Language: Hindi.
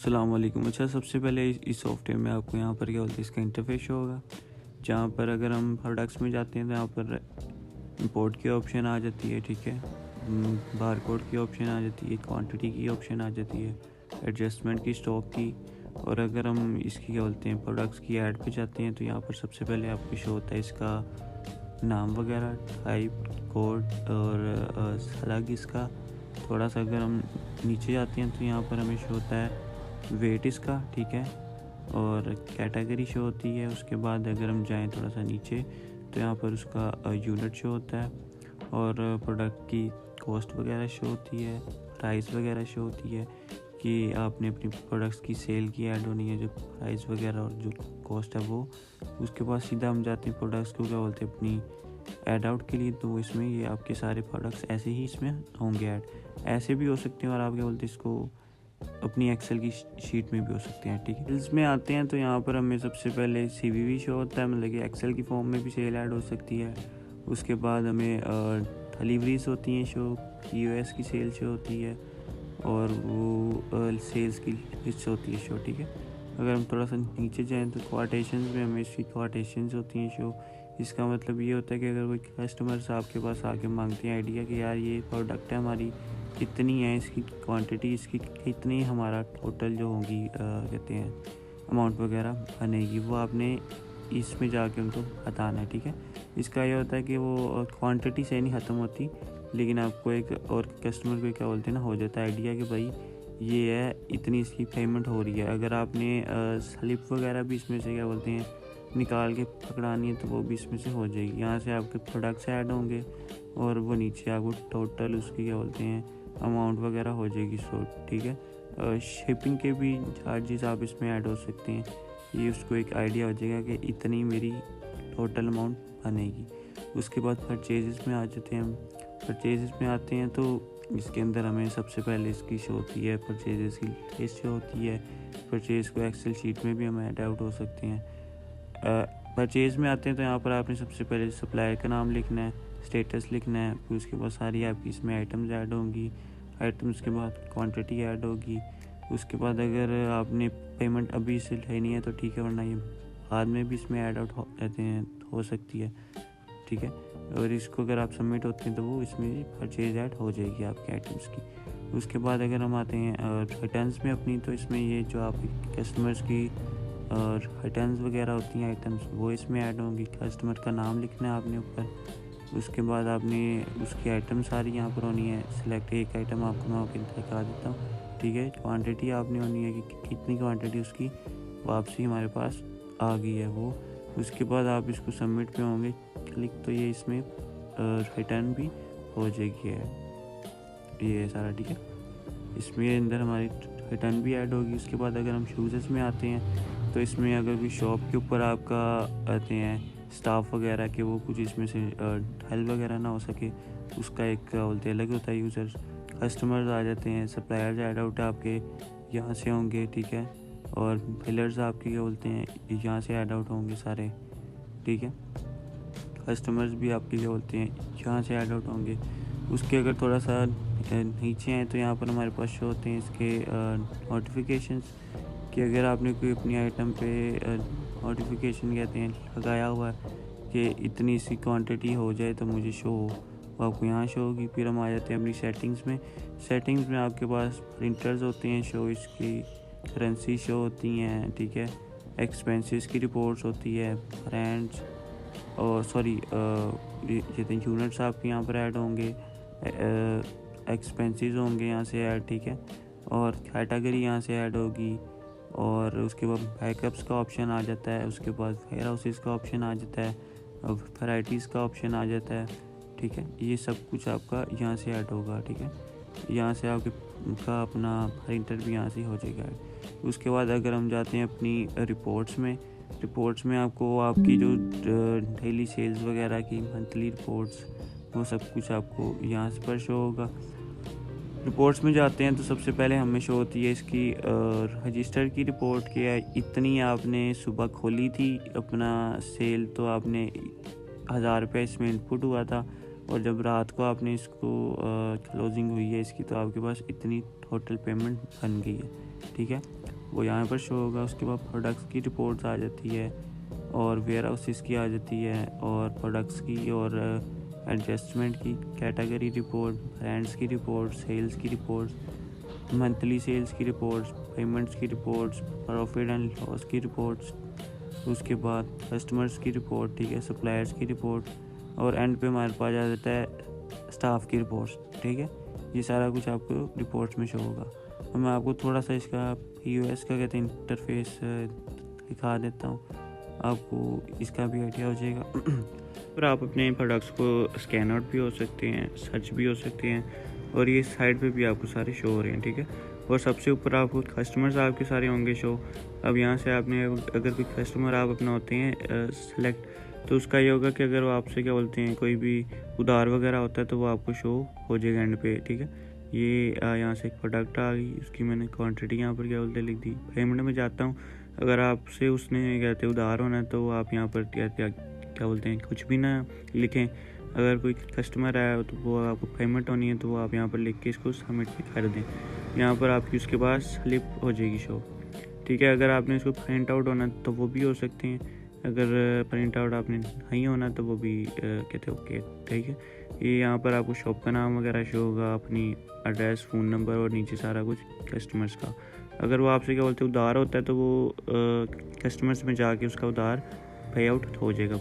अस्सलाम वालेकुम। अच्छा, सबसे पहले इस सॉफ्टवेयर में आपको यहाँ पर क्या बोलते हैं, इसका इंटरफेस शो होगा। जहाँ पर अगर हम प्रोडक्ट्स में जाते हैं तो यहाँ पर इंपोर्ट की ऑप्शन आ जाती है, ठीक है। बार कोड की ऑप्शन आ जाती है, क्वांटिटी की ऑप्शन आ जाती है, एडजस्टमेंट की, स्टॉक की। और अगर हम इसकी क्या बोलते हैं प्रोडक्ट्स की ऐड पे जाते हैं तो यहाँ पर सबसे पहले आपको शो होता है इसका नाम वगैरह, टाइप, कोड और अलग इसका। थोड़ा सा अगर हम नीचे जाते हैं तो यहाँ पर हमें शो होता है वेट इसका, ठीक है, और कैटेगरी शो होती है। उसके बाद अगर हम जाएं थोड़ा सा नीचे तो यहाँ पर उसका यूनिट शो होता है और प्रोडक्ट की कॉस्ट वगैरह शो होती है, प्राइस वगैरह शो होती है कि आपने अपनी प्रोडक्ट्स की सेल की ऐड होनी है, जो प्राइस वगैरह और जो कॉस्ट है वो। उसके बाद सीधा हम जाते हैं प्रोडक्ट्स को क्या बोलते हैं अपनी ऐड आउट के लिए। तो इसमें ये आपके सारे प्रोडक्ट्स ऐसे ही इसमें होंगे ऐड, ऐसे भी हो सकते हैं और आप क्या बोलते हैं इसको अपनी एक्सेल की शीट में भी हो सकते हैं, ठीक है। इसमें आते हैं तो यहाँ पर हमें सबसे पहले CVV शो होता है, मतलब कि एक्सेल की फॉर्म में भी सेल ऐड हो सकती है। उसके बाद हमें डिलीवरीज होती हैं शो, POS की सेल शो होती है और वो सेल्स की लिस्ट होती है शो, ठीक है। अगर हम थोड़ा सा नीचे जाएँ तो क्वाटेशंस में हमें इसकी क्वाटेशंस होती हैं शो। इसका मतलब ये होता है कि अगर कोई कस्टमर्स आपके पास आके मांगते हैं आइडिया कि यार ये प्रोडक्ट है हमारी, कितनी है इसकी क्वांटिटी, इसकी कितनी हमारा टोटल जो होगी कहते हैं अमाउंट वगैरह बनेगी, वो आपने इसमें जाके उनको बताना है, ठीक है। इसका ये होता है कि वो क्वांटिटी से नहीं ख़त्म होती, लेकिन आपको एक और कस्टमर को क्या बोलते हैं ना, हो जाता है आइडिया कि भाई ये है, इतनी इसकी पेमेंट हो रही है। अगर आपने स्लिप वगैरह भी इसमें से क्या बोलते हैं निकाल के पकड़ानी है तो वो भी इसमें से हो जाएगी। यहाँ से आपके प्रोडक्ट्स ऐड होंगे और वो नीचे आपको टोटल उसकी क्या बोलते हैं अमाउंट वगैरह हो जाएगी शो, ठीक है। शिपिंग के भी चार्जेस आप इसमें ऐड हो सकते हैं, ये उसको एक आइडिया हो जाएगा कि इतनी मेरी टोटल अमाउंट बनेगी। उसके बाद परचेजेस में आ जाते हैं हम। परचेजेस में आते हैं तो इसके अंदर हमें सबसे पहले इसकी शो होती है परचेजेस की लिस्ट शो होती है। परचेज को एक्सेल शीट में भी हम ऐड आउट हो सकते हैं। परचेज में आते हैं तो यहाँ पर आपने सबसे पहले सप्लायर का नाम लिखना है, स्टेटस लिखना है, फिर उसके बाद सारी आपकी इसमें आइटम्स ऐड होंगी, आइटम्स के बाद क्वांटिटी ऐड होगी। उसके बाद अगर आपने पेमेंट अभी से लेनी है तो ठीक है, वरना ये बाद में भी इसमें ऐड आउट हो सकती है, ठीक है। और इसको अगर आप सबमिट होते हैं तो वो इसमें परचेज ऐड हो जाएगी आपके आइटम्स की। उसके बाद अगर हम आते हैं रिटर्न्स में अपनी, तो इसमें ये जो आप कस्टमर्स की और रिटर्न्स वगैरह होती हैं आइटम्स, वो इसमें ऐड होंगी। कस्टमर का नाम लिखना है आपने ऊपर। उसके बाद आपने उसकी आइटम सारी यहाँ पर होनी है सिलेक्ट। एक आइटम आपको मैं दिखा देता हूँ, ठीक है। क्वांटिटी आपने होनी है कि कितनी क्वांटिटी उसकी वापसी हमारे पास आ गई है वो। उसके बाद आप इसको सबमिट पे होंगे क्लिक, तो ये इसमें रिटर्न भी हो जाएगी ये सारा, ठीक है। इसमें अंदर हमारी रिटर्न भी ऐड होगी। उसके बाद अगर हम शूज़ में आते हैं तो इसमें अगर कोई शॉप के ऊपर आपका आते हैं स्टाफ वगैरह के, वो कुछ इसमें से हेल्प वगैरह ना हो सके, उसका एक क्या बोलते हैं अलग होता है यूज़र्स। कस्टमर्स आ जाते हैं, सप्लायर्स ऐड आउट आपके यहाँ से होंगे, ठीक है। और बिलर्स आपके क्या बोलते हैं यहाँ से ऐड आउट होंगे सारे, ठीक है। कस्टमर्स भी आपके क्या बोलते हैं यहाँ से ऐड आउट होंगे। उसके अगर थोड़ा सा नीचे हैं तो यहाँ पर हमारे पास शो होते हैं इसके नोटिफिकेशंस, कि अगर आपने कोई अपनी आइटम पे नोटिफिकेशन कहते हैं लगाया हुआ है कि इतनी सी क्वांटिटी हो जाए तो मुझे शो हो, वो आपको यहाँ शो होगी। फिर हम आ जाते हैं अपनी सेटिंग्स में। सेटिंग्स में आपके पास प्रिंटर्स होते हैं शो, इसकी करेंसी शो होती हैं, ठीक है। एक्सपेंसेस की रिपोर्ट्स होती है, ब्रांड्स और सॉरी जितने यूनिट्स आपके यहाँ पर ऐड होंगे, एक्सपेंसेस होंगे यहाँ से ऐड, ठीक है। और कैटेगरी यहाँ से ऐड होगी। और उसके बाद बैकअप्स का ऑप्शन आ जाता है। उसके बाद वेयर हाउसेस का ऑप्शन आ जाता है, वैराइटीज़ का ऑप्शन आ जाता है, ठीक है। ये सब कुछ आपका यहाँ से ऐड होगा, ठीक है। यहाँ से आपका अपना प्रिंटर भी यहाँ से हो जाएगा ऐड। उसके बाद अगर हम जाते हैं अपनी रिपोर्ट्स में आपको आपकी जो डेली सेल्स वगैरह की मंथली रिपोर्ट्स, वो सब कुछ आपको यहाँ पर शो होगा। रिपोर्ट्स में जाते हैं तो सबसे पहले हमें शो होती है इसकी रजिस्टर की रिपोर्ट कि इतनी आपने सुबह खोली थी अपना सेल, तो आपने 1000 रुपये इसमें इनपुट हुआ था, और जब रात को आपने इसको क्लोजिंग हुई है इसकी, तो आपके पास इतनी टोटल पेमेंट बन गई है, ठीक है। वो यहाँ पर शो होगा। उसके बाद प्रोडक्ट्स की रिपोर्ट्स आ जाती है और वेयर हाउसेस की आ जाती है और प्रोडक्ट्स की और एडजस्टमेंट की कैटेगरी रिपोर्ट, ब्रांड्स की रिपोर्ट, सेल्स की रिपोर्ट्स, मंथली सेल्स की रिपोर्ट्स, पेमेंट्स की रिपोर्ट्स, प्रॉफिट एंड लॉस की रिपोर्ट्स, उसके बाद कस्टमर्स की रिपोर्ट, ठीक है, सप्लायर्स की रिपोर्ट, और एंड पे हमारे पास आ जाता है स्टाफ की रिपोर्ट्स, ठीक है। ये सारा कुछ आपको रिपोर्ट्स में शो होगा। और मैं आपको थोड़ा सा इसका POS का कहते हैं इंटरफेस दिखा देता हूँ, आपको इसका भी आइडिया हो जाएगा। और आप अपने प्रोडक्ट्स को स्कैन आउट भी हो सकते हैं, सर्च भी हो सकते हैं, और ये साइड पे भी आपको सारे शो हो रहे हैं, ठीक है। और सबसे ऊपर आपको कस्टमर्स आपके सारे होंगे शो। अब यहाँ से आपने अगर कोई कस्टमर आप अपना होते हैं सेलेक्ट, तो उसका ये होगा कि अगर वो आपसे क्या बोलते हैं कोई भी उधार वगैरह होता है तो वो आपको शो हो जाएगा एंड पे, ठीक है। ये यहाँ से एक प्रोडक्ट आ गई, उसकी मैंने क्वांटिटी यहाँ पर क्या बोलते लिख दी। पेमेंट में जाता हूँ, अगर आपसे उसने कहते उधार होना है तो आप यहाँ पर क्या बोलते हैं कुछ भी ना लिखें। अगर कोई कस्टमर आया तो वो आपको पेमेंट होनी है तो वो आप यहाँ पर लिख के इसको सबमिट कर दें। यहाँ पर आपकी उसके बाद स्लिप हो जाएगी शो, ठीक है। अगर आपने इसको प्रिंट आउट होना तो वो भी हो सकते हैं, अगर प्रिंट आउट आपने नहीं होना तो वो भी कहते ओके, ठीक है। ये यहाँ पर आपको शॉप का नाम वगैरह शो होगा, अपनी एड्रेस, फ़ोन नंबर और नीचे सारा कुछ कस्टमर्स का। अगर वो आपसे क्या बोलते हैं उधार होता है तो वो कस्टमर्स में जाके उसका उधार पे आउट हो जाएगा।